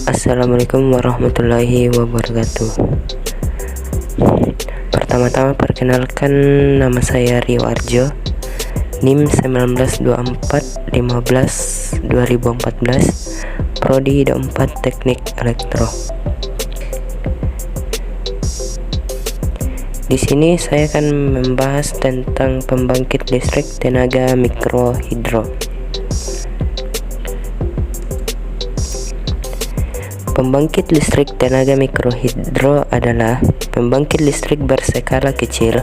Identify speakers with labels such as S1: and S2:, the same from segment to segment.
S1: Assalamualaikum warahmatullahi wabarakatuh. Pertama-tama perkenalkan, nama saya Rio Arjo, NIM 1924152014, Prodi 4 Teknik Elektro. Di sini saya akan membahas tentang pembangkit listrik tenaga mikrohidro. Pembangkit listrik tenaga mikrohidro adalah pembangkit listrik berskala kecil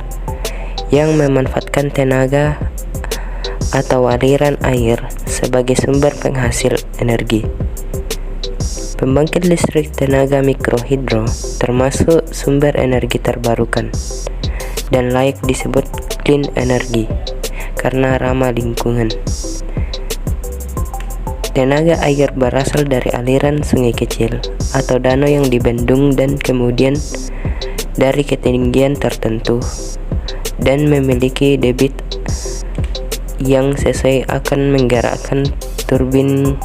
S1: yang memanfaatkan tenaga atau aliran air sebagai sumber penghasil energi. Pembangkit listrik tenaga mikrohidro termasuk sumber energi terbarukan dan layak disebut clean energy karena ramah lingkungan. Tenaga air berasal dari aliran sungai kecil atau danau yang dibendung dan kemudian dari ketinggian tertentu dan memiliki debit yang sesuai akan menggerakkan turbin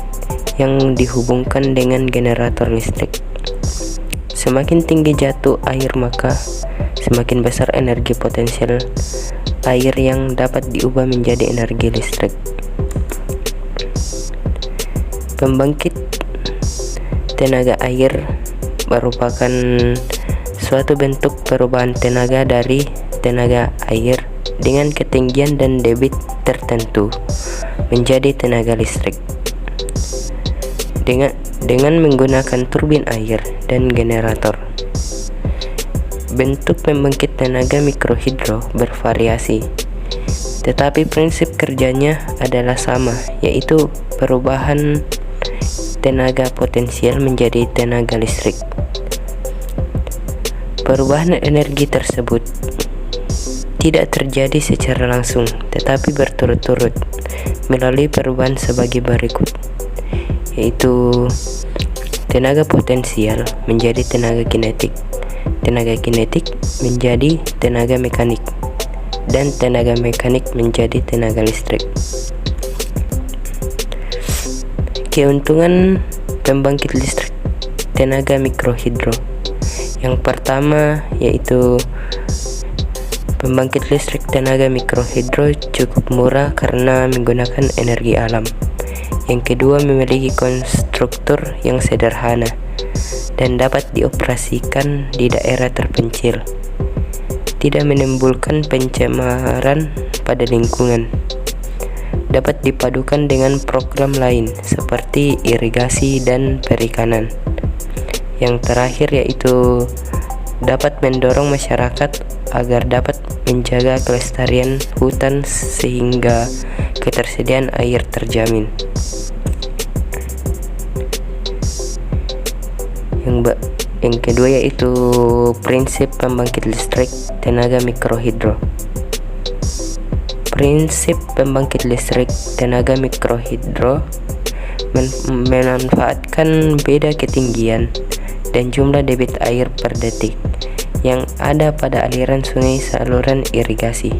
S1: yang dihubungkan dengan generator listrik. Semakin tinggi jatuh air, maka semakin besar energi potensial air yang dapat diubah menjadi energi listrik. Pembangkit tenaga air merupakan suatu bentuk perubahan tenaga dari tenaga air dengan ketinggian dan debit tertentu menjadi tenaga listrik dengan menggunakan turbin air dan generator. Bentuk pembangkit tenaga mikrohidro bervariasi, tetapi prinsip kerjanya adalah sama, yaitu perubahan tenaga potensial menjadi tenaga listrik. Perubahan energi tersebut tidak terjadi secara langsung, tetapi berturut-turut melalui perubahan sebagai berikut, yaitu tenaga potensial menjadi tenaga kinetik menjadi tenaga mekanik, dan tenaga mekanik menjadi tenaga listrik. Keuntungan pembangkit listrik tenaga mikrohidro. Yang pertama yaitu pembangkit listrik tenaga mikrohidro cukup murah karena menggunakan energi alam. Yang kedua, memiliki konstruktur yang sederhana dan dapat dioperasikan di daerah terpencil, tidak menimbulkan pencemaran pada lingkungan, dapat dipadukan dengan program lain seperti irigasi dan perikanan. Yang terakhir yaitu dapat mendorong masyarakat agar dapat menjaga kelestarian hutan sehingga ketersediaan air terjamin. Yang kedua yaitu prinsip pembangkit listrik tenaga mikrohidro. Prinsip pembangkit listrik tenaga mikrohidro memanfaatkan beda ketinggian dan jumlah debit air per detik yang ada pada aliran sungai, saluran irigasi,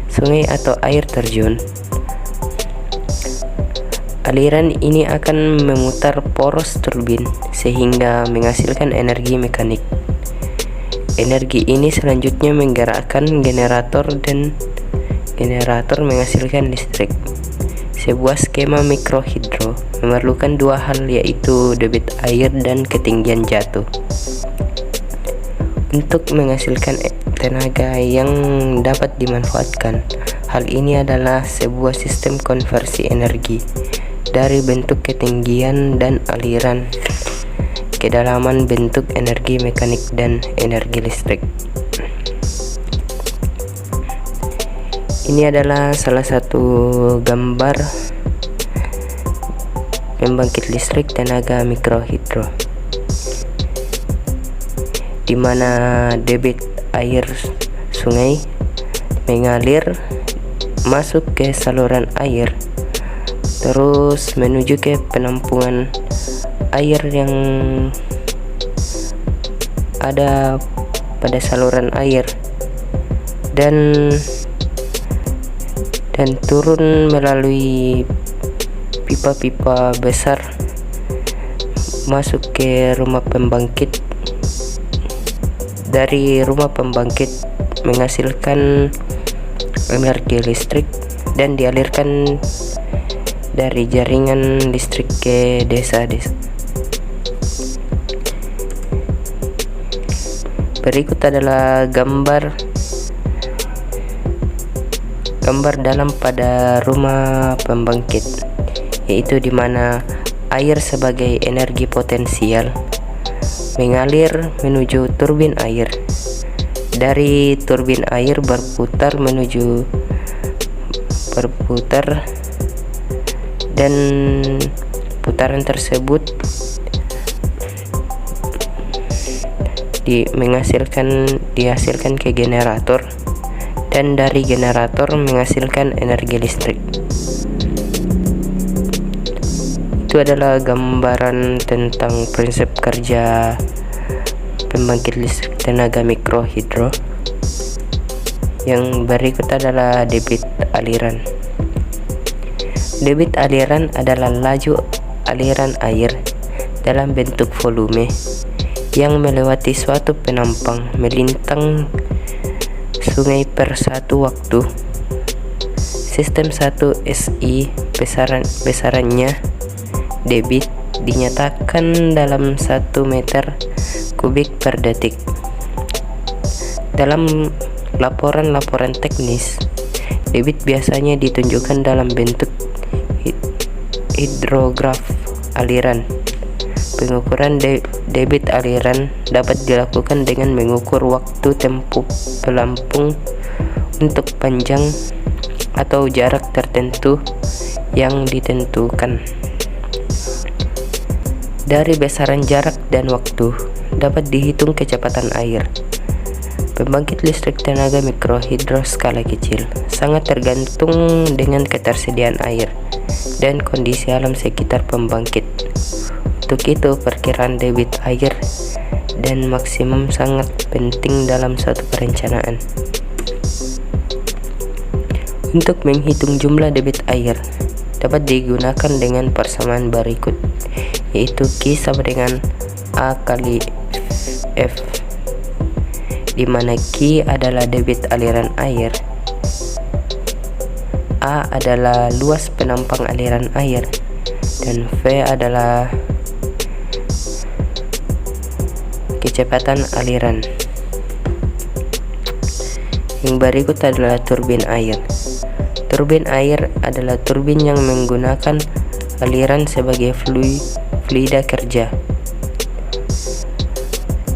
S1: sungai atau air terjun. Aliran ini akan memutar poros turbin sehingga menghasilkan energi mekanik. Energi ini selanjutnya menggerakkan generator dan generator menghasilkan listrik. Sebuah skema mikrohidro memerlukan dua hal, yaitu debit air dan ketinggian jatuh, untuk menghasilkan tenaga yang dapat dimanfaatkan. Hal ini adalah sebuah sistem konversi energi dari bentuk ketinggian dan aliran, kedalaman bentuk energi mekanik dan energi listrik. Ini adalah salah satu gambar pembangkit listrik tenaga mikrohidro, di mana debit air sungai mengalir masuk ke saluran air, terus menuju ke penampungan air yang ada pada saluran air, dan turun melalui pipa-pipa besar masuk ke rumah pembangkit. Dari rumah pembangkit menghasilkan energi listrik dan dialirkan dari jaringan listrik ke desa-desa. Berikut adalah gambar dalam pada rumah pembangkit, yaitu di mana air sebagai energi potensial mengalir menuju turbin air. Dari turbin air berputar dan putaran tersebut dihasilkan ke generator, dan dari generator menghasilkan energi listrik. Itu adalah gambaran tentang prinsip kerja pembangkit listrik tenaga mikrohidro. Yang berikut adalah debit aliran. Debit aliran adalah laju aliran air dalam bentuk volume yang melewati suatu penampang melintang sungai per satu waktu. Sistem 1 SI besarannya debit dinyatakan dalam 1 meter kubik per detik. Dalam laporan teknis, debit biasanya ditunjukkan dalam bentuk hidrograf aliran. Pengukuran debit aliran dapat dilakukan dengan mengukur waktu tempuh pelampung untuk panjang atau jarak tertentu yang ditentukan. Dari besaran jarak dan waktu dapat dihitung kecepatan air. Pembangkit listrik tenaga mikrohidro skala kecil sangat tergantung dengan ketersediaan air dan kondisi alam sekitar pembangkit. Untuk itu, perkiraan debit air dan maksimum sangat penting dalam suatu perencanaan. Untuk menghitung jumlah debit air dapat digunakan dengan persamaan berikut, yaitu Q sama dengan A kali F, di mana Q adalah debit aliran air, A adalah luas penampang aliran air, dan V adalah kecepatan aliran. Yang berikut adalah turbin air. Turbin air adalah turbin yang menggunakan aliran sebagai fluida kerja.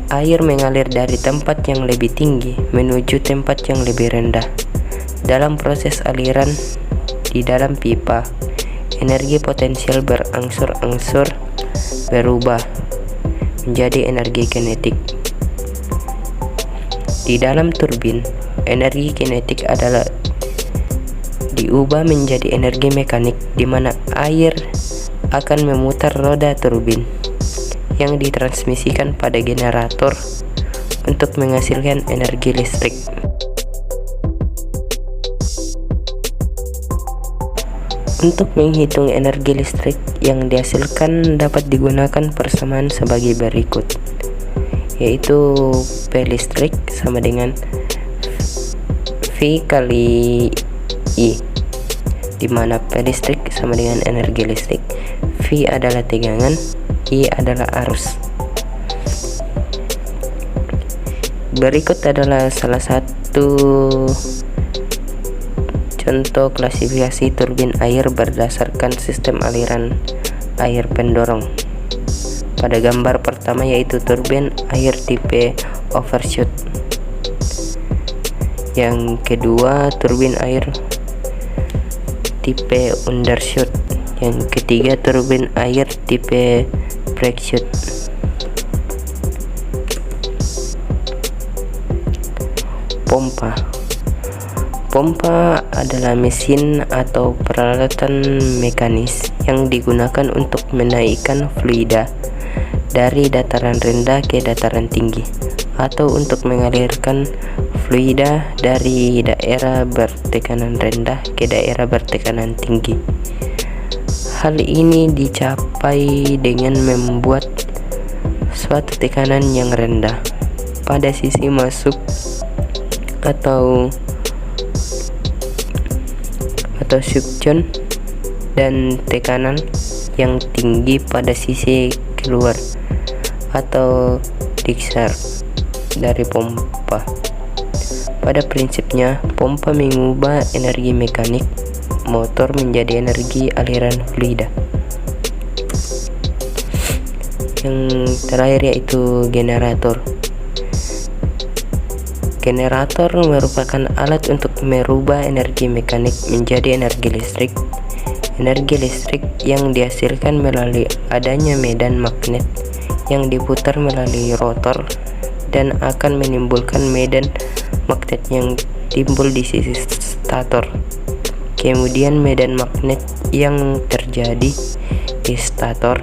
S1: Air mengalir dari tempat yang lebih tinggi menuju tempat yang lebih rendah. Dalam proses aliran di dalam pipa, energi potensial berangsur-angsur berubah menjadi energi kinetik. Di dalam turbin, energi kinetik adalah diubah menjadi energi mekanik, di mana air akan memutar roda turbin yang ditransmisikan pada generator untuk menghasilkan energi listrik. Untuk menghitung energi listrik yang dihasilkan dapat digunakan persamaan sebagai berikut, yaitu P listrik sama dengan V kali I, di mana P listrik sama dengan energi listrik, V adalah tegangan, I adalah arus. Berikut adalah salah satu contoh klasifikasi turbin air berdasarkan sistem aliran air pendorong. Pada gambar pertama yaitu turbin air tipe overshoot. Yang kedua turbin air tipe undershoot. Yang ketiga turbin air tipe breakshoot. Pompa adalah mesin atau peralatan mekanis yang digunakan untuk menaikkan fluida dari dataran rendah ke dataran tinggi, atau untuk mengalirkan fluida dari daerah bertekanan rendah ke daerah bertekanan tinggi. Hal ini dicapai dengan membuat suatu tekanan yang rendah pada sisi masuk atau suction, dan tekanan yang tinggi pada sisi keluar atau discharge dari pompa. Pada prinsipnya, pompa mengubah energi mekanik motor menjadi energi aliran fluida. Yang terakhir yaitu generator. Generator merupakan alat untuk merubah energi mekanik menjadi energi listrik. Energi listrik yang dihasilkan melalui adanya medan magnet yang diputar melalui rotor dan akan menimbulkan medan magnet yang timbul di sisi stator. Kemudian medan magnet yang terjadi di stator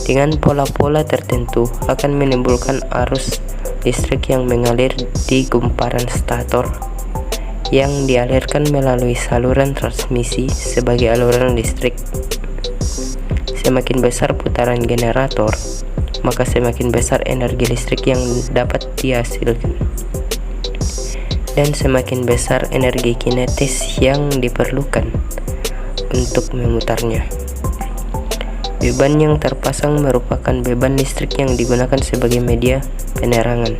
S1: dengan pola-pola tertentu akan menimbulkan arus listrik yang mengalir di gumparan stator yang dialirkan melalui saluran transmisi sebagai aliran listrik. Semakin besar putaran generator, maka semakin besar energi listrik yang dapat dihasilkan, dan semakin besar energi kinetis yang diperlukan untuk memutarnya. Beban yang terpasang merupakan beban listrik yang digunakan sebagai media penerangan.